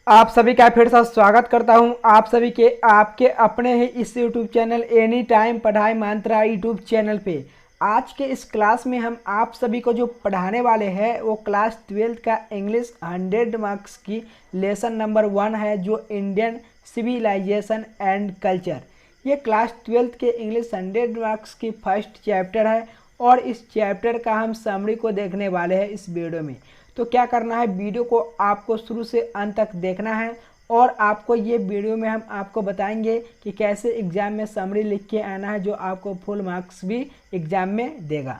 आप सभी का फिर से स्वागत करता हूं। आप सभी के आपके अपने ही इस यूट्यूब चैनल एनी टाइम पढ़ाई मंत्रा यूट्यूब चैनल पे आज के इस क्लास में हम आप सभी को जो पढ़ाने वाले हैं वो क्लास 12th का इंग्लिश 100 मार्क्स की लेसन नंबर 1 है, जो इंडियन सिविलाइजेशन एंड कल्चर। ये क्लास 12th के इंग्लिश 100 मार्क्स की फर्स्ट चैप्टर है और इस चैप्टर का हम समरी को देखने वाले हैं इस वीडियो में। तो क्या करना है, वीडियो को आपको शुरू से अंत तक देखना है और आपको ये वीडियो में हम आपको बताएंगे कि कैसे एग्ज़ाम में समरी लिख के आना है, जो आपको फुल मार्क्स भी एग्ज़ाम में देगा।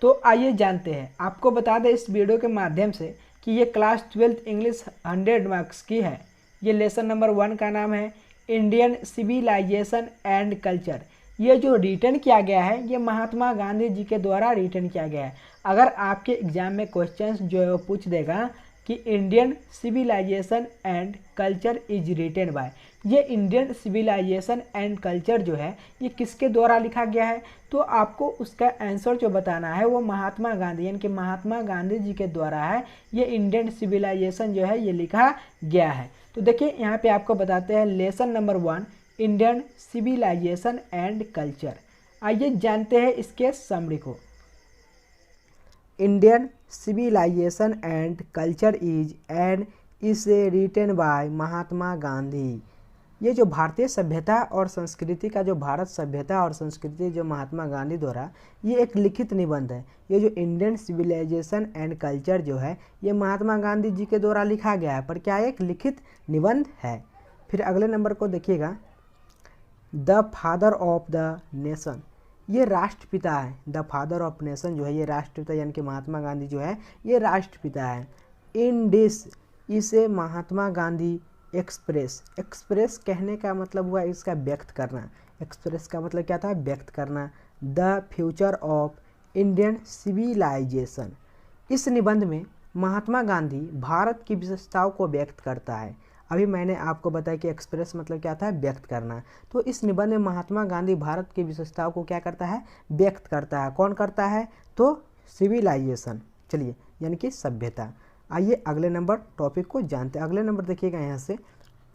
तो आइए जानते हैं। आपको बता दें इस वीडियो के माध्यम से कि ये क्लास 12th इंग्लिश 100 मार्क्स की है। ये लेसन नंबर 1 का नाम है इंडियन सिविलाइजेशन एंड कल्चर। ये जो रिटर्न किया गया है ये महात्मा गांधी जी के द्वारा रिटर्न किया गया है। अगर आपके एग्जाम में क्वेश्चंस जो है वो पूछ देगा कि Indian civilisation and culture is written by, ये इंडियन सिविलाइजेशन एंड कल्चर जो है ये किसके द्वारा लिखा गया है, तो आपको उसका आंसर जो बताना है वो महात्मा गांधी यानी कि महात्मा गांधी जी के द्वारा है ये इंडियन सिविलाइजेशन जो है ये लिखा गया है। तो देखिए यहाँ पे आपको बताते हैं lesson number 1 Indian civilisation and culture. आइए जानते हैं इसके समरी को। Indian civilisation and culture is and is written by Mahatma Gandhi. ये जो भारतीय सभ्यता और संस्कृति का जो भारत सभ्यता और संस्कृति जो महात्मा गांधी द्वारा ये एक लिखित निबंध है। ये जो इंडियन सिविलाइजेशन एंड कल्चर जो है ये महात्मा गांधी जी के द्वारा लिखा गया है, पर क्या एक लिखित निबंध है। फिर अगले नंबर को देखिएगा, the father of the nation, ये राष्ट्रपिता है। द फादर ऑफ नेशन जो है ये राष्ट्रपिता यानी कि महात्मा गांधी जो है ये राष्ट्रपिता है। इन दिस इसे महात्मा गांधी एक्सप्रेस, एक्सप्रेस कहने का मतलब हुआ इसका व्यक्त करना। एक्सप्रेस का मतलब क्या था, व्यक्त करना। The future of Indian civilisation, इस निबंध में महात्मा गांधी भारत की विशेषताओं को व्यक्त करता है। अभी मैंने आपको बताया कि एक्सप्रेस मतलब क्या था, व्यक्त करना। तो इस निबंध में महात्मा गांधी भारत की विशेषताओं को क्या करता है, व्यक्त करता है। कौन करता है, तो सिविलाइजेशन, चलिए यानी कि सभ्यता। आइए अगले नंबर टॉपिक को जानते हैं। अगले नंबर देखिएगा यहाँ से,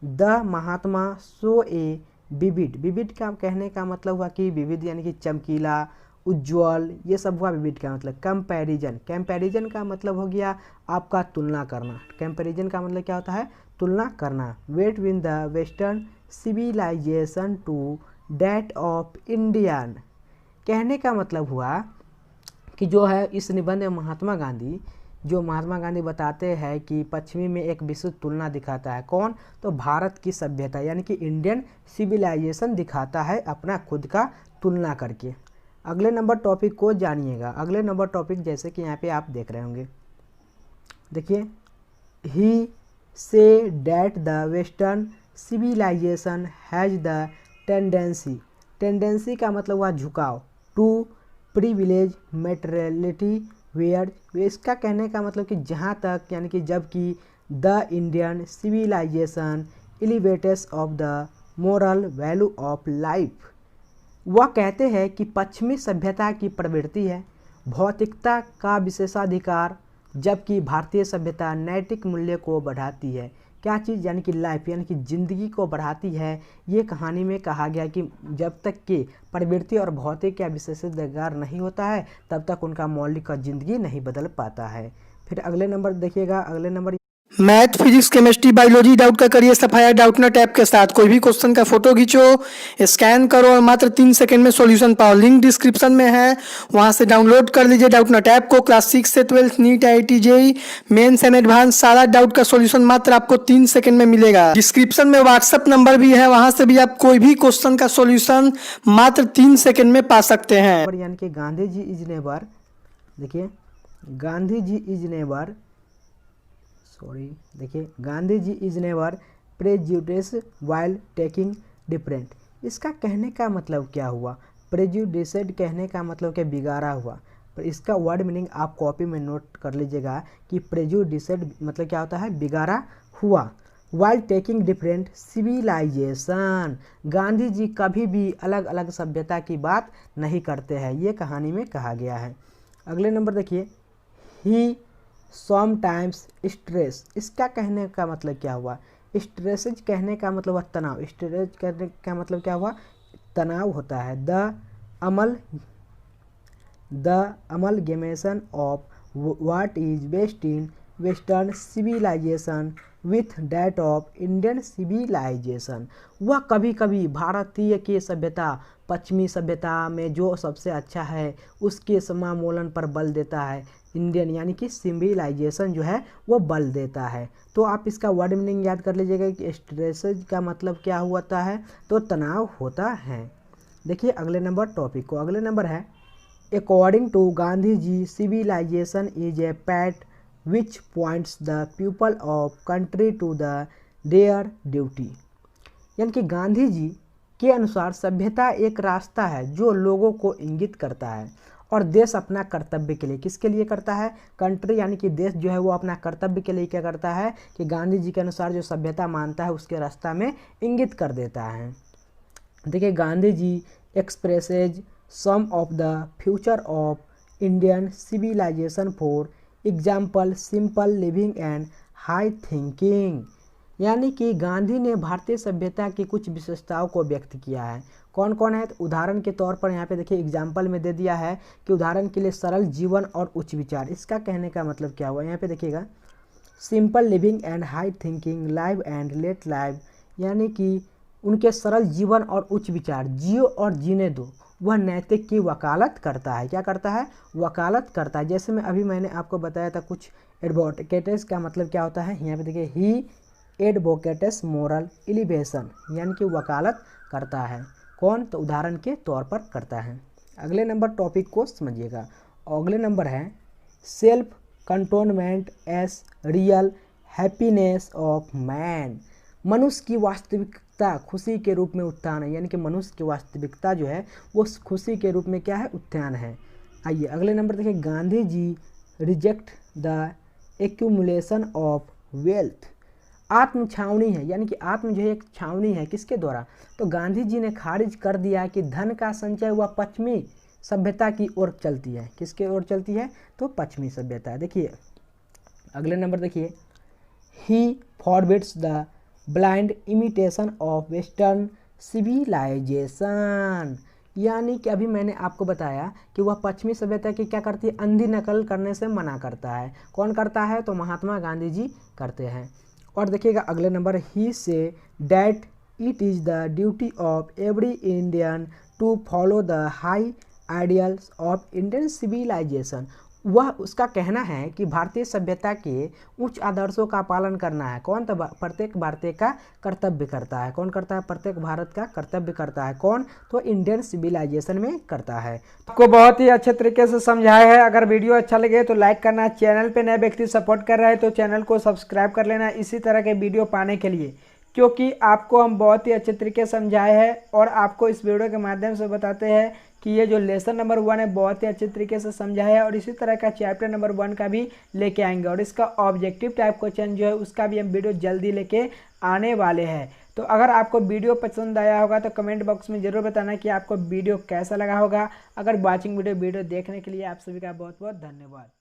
the Mahatma so A vivid, vivid का कहने का मतलब हुआ कि विविध यानी कि चमकीला, उज्ज्वल, ये सब हुआ विविड का मतलब। कंपैरिजन, कंपैरिजन का मतलब हो गया आपका तुलना करना। कंपैरिजन का मतलब क्या होता है, तुलना करना। वेट विन the western civilisation to that of Indian, कहने का मतलब हुआ कि जो है इस निबंध में महात्मा गांधी बताते हैं कि पश्चिमी में एक विशुद्ध तुलना दिखाता है। कौन, तो भारत की सभ्यता यानी कि इंडियन सिविलाइजेशन दिखाता है अपना खुद का तुलना करके। अगले नंबर टॉपिक को जानिएगा। अगले नंबर टॉपिक जैसे कि यहाँ पे आप देख रहे होंगे, देखिए, ही से that the western civilisation has the tendency, tendency का मतलब हुआ झुकाव, टू प्रिविलेज मेटेरियलिटी वेयर, इसका कहने का मतलब कि जहाँ तक यानी कि जबकि the Indian civilisation elevates of the moral value of life, वह कहते हैं कि पश्चिमी सभ्यता की प्रवृत्ति है भौतिकता का विशेषाधिकार, जबकि भारतीय सभ्यता नैतिक मूल्य को बढ़ाती है। क्या चीज़, यानी कि लाइफ यानी कि ज़िंदगी को बढ़ाती है। ये कहानी में कहा गया कि जब तक कि प्रवृत्ति और भौतिक या विशेषाधिकार नहीं होता है तब तक उनका मौलिक ज़िंदगी नहीं बदल पाता है। फिर अगले नंबर देखिएगा। अगले number, math, physics, chemistry, biology doubt का करिए सफाया डाउटनेट ऐप के साथ। कोई भी क्वेश्चन का फोटो खींचो, स्कैन करो और मात्र 3 सेकंड में सॉल्यूशन पाओ। लिंक डिस्क्रिप्शन में है, वहां से डाउनलोड कर लीजिए डाउटनेट ऐप को। क्लास 6 से 12th NEET, IIT, JEE mains and advance सारा डाउट का सॉल्यूशन मात्र आपको 3 सेकंड में मिलेगा। डिस्क्रिप्शन में व्हाट्सएप नंबर भी है, वहां से भी आप कोई भी क्वेश्चन का सॉल्यूशन मात्र 3 सेकंड में पा सकते हैं। यानी कि गांधी जी इज नेवर, देखिए गांधी जी इज नेवर, देखिए Gandhi ji is never prejudice while taking different, इसका कहने का मतलब क्या हुआ, प्रेजुडिसेड कहने का मतलब क्या, बिगाड़ा हुआ। पर इसका वर्ड मीनिंग आप कॉपी में नोट कर लीजिएगा कि प्रेजुडिसेड मतलब क्या होता है, बिगाड़ा हुआ। While taking different civilisation, Gandhi ji कभी भी अलग अलग सभ्यता की बात नहीं करते हैं, ये कहानी में कहा गया है। अगले नंबर देखिए, ही समटाइम्स स्ट्रेस, इसका कहने का मतलब क्या हुआ? स्ट्रेसेज कहने का मतलब हुआ तनाव, स्ट्रेस कहने का मतलब क्या हुआ? तनाव होता है। The amalgamation of what is best in western civilisation with that of Indian civilisation, वह कभी कभी भारतीय की सभ्यता पश्चिमी सभ्यता में जो सबसे अच्छा है उसके समामोलन पर बल देता है इंडियन यानी कि सिविलाइजेशन जो है वो बल देता है। तो आप इसका वर्ड मीनिंग याद कर लीजिएगा कि स्ट्रेसेज का मतलब क्या होता है? तो तनाव होता है। देखिए अगले नंबर टॉपिक को, अगले नंबर है according to Gandhi ji civilisation is a path which points the people of country to the their duty, यानी कि गांधी जी के अनुसार सभ्यता एक रास्ता है जो लोगों को इंगित करता है और देश अपना कर्तव्य के लिए, किसके लिए करता है? कंट्री यानी कि देश जो है वो अपना कर्तव्य के लिए क्या करता है कि गांधी जी के अनुसार जो सभ्यता मानता है उसके रास्ता में इंगित कर देता है। देखिए Gandhi ji expresses some of the future of Indian civilisation for example simple living and high thinking, यानी कि गांधी ने भारतीय सभ्यता की कुछ विशेषताओं को व्यक्त किया है। कौन कौन है? तो उदाहरण के तौर पर यहाँ पे देखिए एग्जाम्पल में दे दिया है कि उदाहरण के लिए सरल जीवन और उच्च विचार, इसका कहने का मतलब क्या हुआ? यहाँ पे देखिएगा simple living and high thinking, live and let live, यानी कि उनके सरल जीवन और उच्च विचार, जियो और जीने दो, वह नैतिक की वकालत करता है। क्या करता है? वकालत करता है। जैसे मैंने आपको बताया था कुछ एडवोकेट्स का मतलब क्या होता है, यहाँ पे देखिए ही एडवोकेट्स मोरल एलिवेशन, यानी कि वकालत करता है। कौन? तो उदाहरण के तौर पर करता है। अगले नंबर टॉपिक को समझिएगा। अगले नंबर है self cantonment S real happiness of man, मनुष्य की वास्तविकता खुशी के रूप में उत्थान है, यानी कि मनुष्य की वास्तविकता जो है वो खुशी के रूप में क्या है? उत्थान है। आइए अगले नंबर देखिए Gandhi ji reject the accumulation of wealth, आत्म छावनी है, यानी कि आत्म जो है एक छावनी है, किसके द्वारा? तो गांधी जी ने खारिज कर दिया कि धन का संचय हुआ पश्चिमी सभ्यता की ओर चलती है। किसके ओर चलती है? तो पश्चिमी सभ्यता। देखिए अगले नंबर देखिए he forbids the blind imitation of western civilisation, यानी कि अभी मैंने आपको बताया कि वह पश्चिमी सभ्यता की क्या करती है? अंधी नकल करने से मना करता है। कौन करता है? तो महात्मा गांधी जी करते हैं। और देखिएगा अगले नंबर ही से that it is the duty of every Indian to follow the high ideals of Indian civilisation, वह उसका कहना है कि भारतीय सभ्यता के उच्च आदर्शों का पालन करना है। कौन? तो प्रत्येक भारतीय का कर्तव्य करता है। कौन करता है? प्रत्येक भारत का कर्तव्य करता है। कौन? तो इंडियन सिविलाइजेशन में करता है। आपको बहुत ही अच्छे तरीके से समझाया है। अगर वीडियो अच्छा लगे तो लाइक करना, चैनल पे नए व्यक्ति सपोर्ट कर रहे हैं तो चैनल को सब्सक्राइब कर लेना इसी तरह के वीडियो पाने के लिए, क्योंकि आपको हम बहुत ही अच्छे तरीके से समझाए हैं और आपको इस वीडियो के माध्यम से बताते हैं कि ये जो लेसन नंबर 1 है बहुत ही अच्छे तरीके से समझाया है और इसी तरह का चैप्टर नंबर 1 का भी लेके आएंगे और इसका ऑब्जेक्टिव टाइप क्वेश्चन जो है उसका भी हम वीडियो जल्दी लेके आने वाले हैं। तो अगर आपको वीडियो पसंद आया होगा तो कमेंट बॉक्स में ज़रूर बताना कि आपको वीडियो कैसा लगा होगा। अगर वॉचिंग वीडियो देखने के लिए आप सभी का बहुत बहुत धन्यवाद।